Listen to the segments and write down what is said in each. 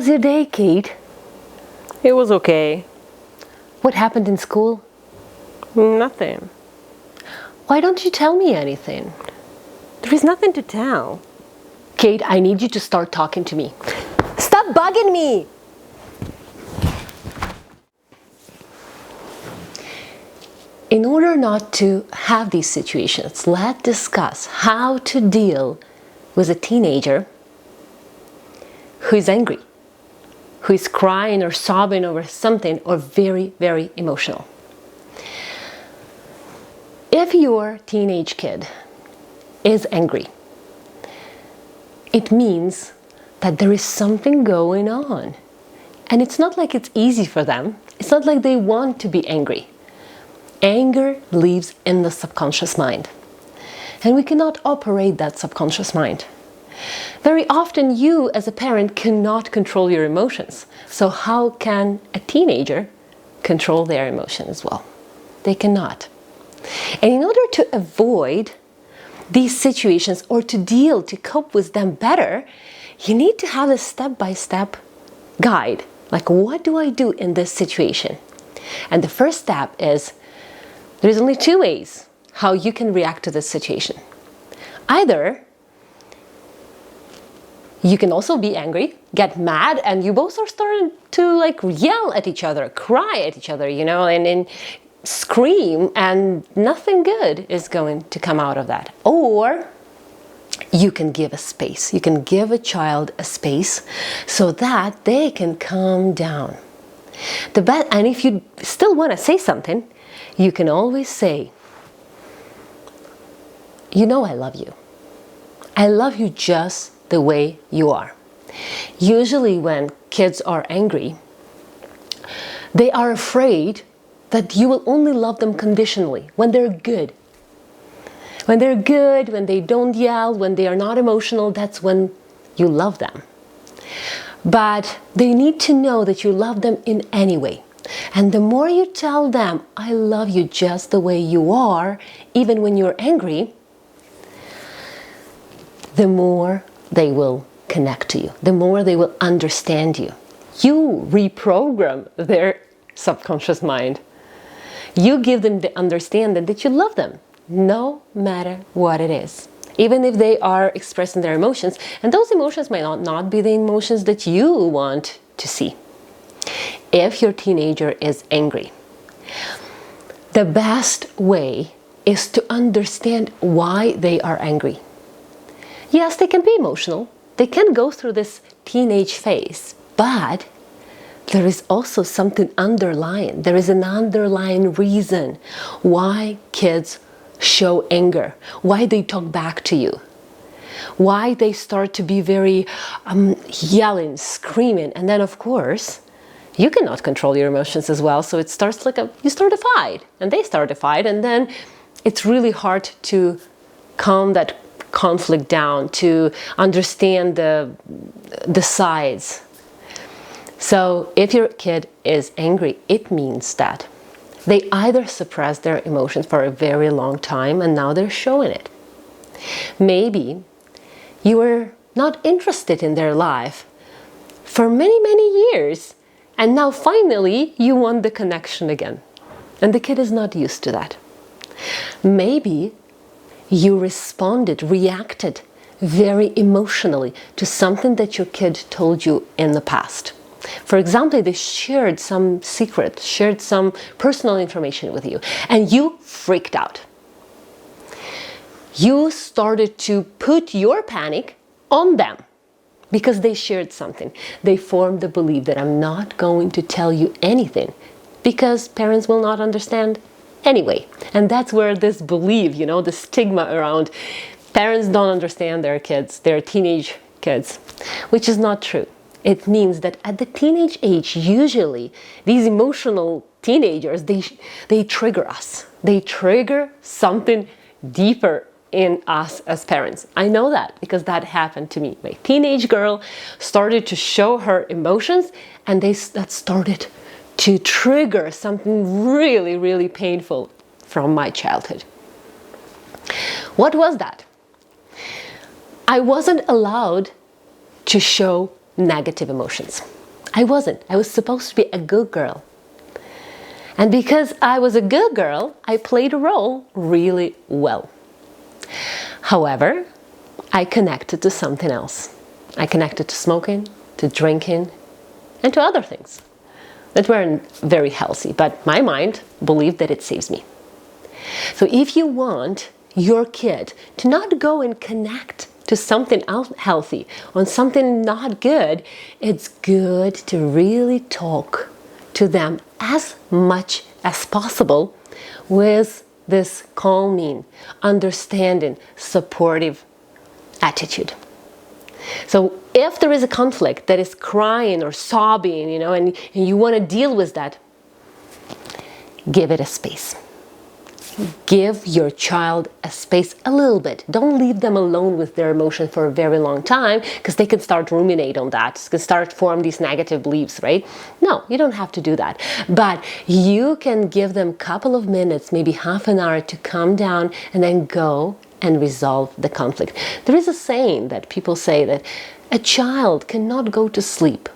was your day, Kate? It was okay. What happened in school? Nothing. Why don't you tell me anything? There is nothing to tell. Kate, I need you to start talking to me. Stop bugging me! In order not to have these situations, let's discuss how to deal with a teenager who is angry, who is crying or sobbing over something, or very, very emotional. If your teenage kid is angry, it means that there is something going on. And it's not like it's easy for them. It's not like they want to be angry. Anger lives in the subconscious mind. And we cannot operate that subconscious mind. Very often you as a parent cannot control your emotions. So how can a teenager control their emotions as well? They cannot. And in order to avoid these situations or to cope with them better, you need to have a step-by-step guide. Like, what do I do in this situation? And the first step is, there's only two ways how you can react to this situation. Either you can also be angry, get mad, and you both are starting to like yell at each other, cry at each other, and scream, and nothing good is going to come out of that. Or you can give a space. You can give a child a space so that they can calm down. And if you still want to say something, you can always say, I love you. I love you just the way you are. Usually when kids are angry, they are afraid that you will only love them conditionally, when they're good. When they're good, when they don't yell, when they are not emotional, that's when you love them. But they need to know that you love them in any way. And the more you tell them, I love you just the way you are, even when you're angry, the more they will connect to you, the more they will understand you. You reprogram their subconscious mind. You give them the understanding that you love them, no matter what it is. Even if they are expressing their emotions, and those emotions might not be the emotions that you want to see. If your teenager is angry, the best way is to understand why they are angry. Yes, they can be emotional. They can go through this teenage phase, but there is also something underlying. There is an underlying reason why kids show anger, why they talk back to you, why they start to be very yelling, screaming, and then of course, you cannot control your emotions as well, so it starts you start a fight, and they start a fight, and then it's really hard to calm that conflict down, to understand the sides. So if your kid is angry, it means that they either suppress their emotions for a very long time and now they're showing it. Maybe you were not interested in their life for many, many years, and now finally you want the connection again. And the kid is not used to that. Maybe you reacted very emotionally to something that your kid told you in the past. For example, they shared some secret, shared some personal information with you, and you freaked out. You started to put your panic on them because they shared something. They formed the belief that I'm not going to tell you anything because parents will not understand anyway. And that's where this belief, the stigma around parents don't understand their kids, their teenage kids, which is not true. It means that at the teenage age, usually these emotional teenagers, they trigger us. They trigger something deeper in us as parents. I know that because that happened to me. My teenage girl started to show her emotions, and that started to trigger something really, really painful from my childhood. What was that? I wasn't allowed to show negative emotions. I wasn't. I was supposed to be a good girl. And because I was a good girl, I played a role really well. However, I connected to something else. I connected to smoking, to drinking, and to other things that weren't very healthy, but my mind believed that it saves me. So if you want your kid to not go and connect to something unhealthy, on something not good, it's good to really talk to them as much as possible with this calming, understanding, supportive attitude. So if there is a conflict that is crying or sobbing, and you want to deal with that, give it a space. Give your child a space a little bit. Don't leave them alone with their emotion for a very long time, because they can start ruminate on that. They can start form these negative beliefs, right? No, you don't have to do that. But you can give them a couple of minutes, maybe half an hour, to calm down and then go and resolve the conflict. There is a saying that people say that a child cannot go to sleep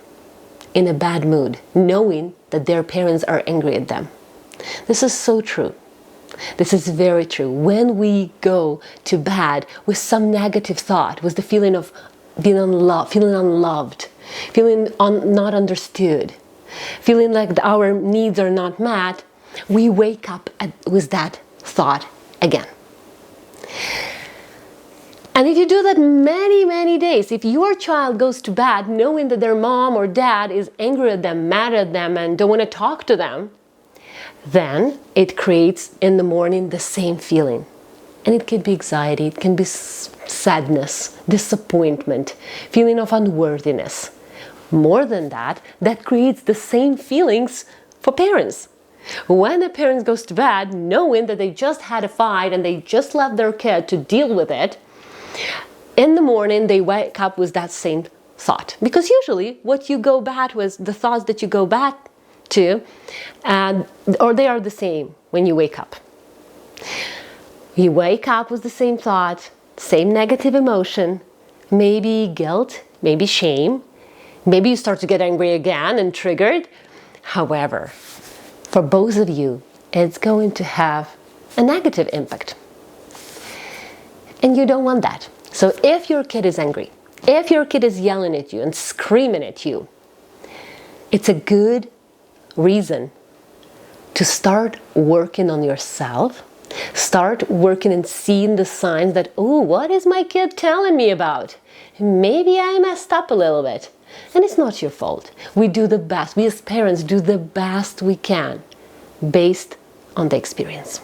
in a bad mood knowing that their parents are angry at them. This is so true. This is very true. When we go to bed with some negative thought, with the feeling of being unloved, feeling not understood, feeling like our needs are not met, we wake up with that thought again. And if you do that many, many days, if your child goes to bed knowing that their mom or dad is angry at them, mad at them, and don't want to talk to them, then it creates in the morning the same feeling. And it can be anxiety, it can be sadness, disappointment, feeling of unworthiness. More than that, that creates the same feelings for parents. When a parent goes to bed knowing that they just had a fight and they just left their kid to deal with it, in the morning they wake up with that same thought. Because usually what you go back with, the thoughts that you go back to, or they are the same when you wake up. You wake up with the same thought, same negative emotion, maybe guilt, maybe shame, maybe you start to get angry again and triggered. However, for both of you, it's going to have a negative impact. And you don't want that. So if your kid is angry, if your kid is yelling at you and screaming at you, it's a good reason to start working on yourself, start working and seeing the signs that, oh, what is my kid telling me about? Maybe I messed up a little bit. And it's not your fault. We do the best. We as parents do the best we can based on the experience.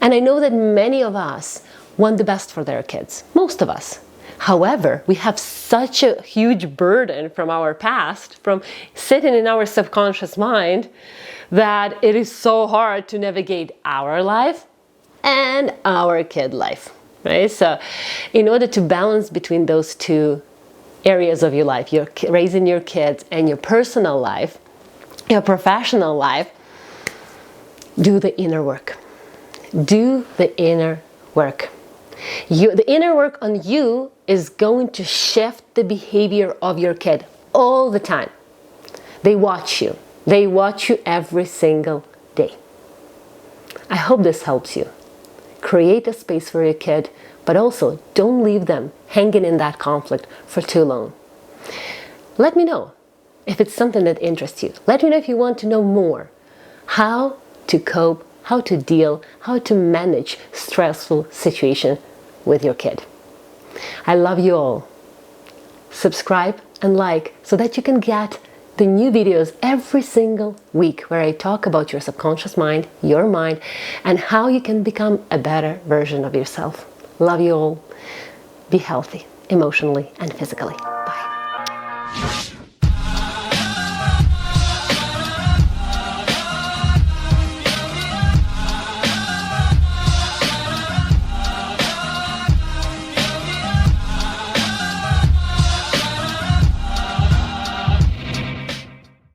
And I know that many of us want the best for their kids, most of us. However, we have such a huge burden from our past, from sitting in our subconscious mind, that it is so hard to navigate our life and our kid life, right? So in order to balance between those two areas of your life, you're raising your kids and your personal life, your professional life, do the inner work. Do the inner work. The inner work on you is going to shift the behavior of your kid all the time. They watch you. They watch you every single day. I hope this helps you. Create a space for your kid, but also don't leave them hanging in that conflict for too long. Let me know if it's something that interests you. Let me know if you want to know more. How to cope, how to deal, how to manage stressful situations with your kid. I love you all. Subscribe and like so that you can get the new videos every single week where I talk about your subconscious mind, your mind, and how you can become a better version of yourself. Love you all. Be healthy, emotionally and physically.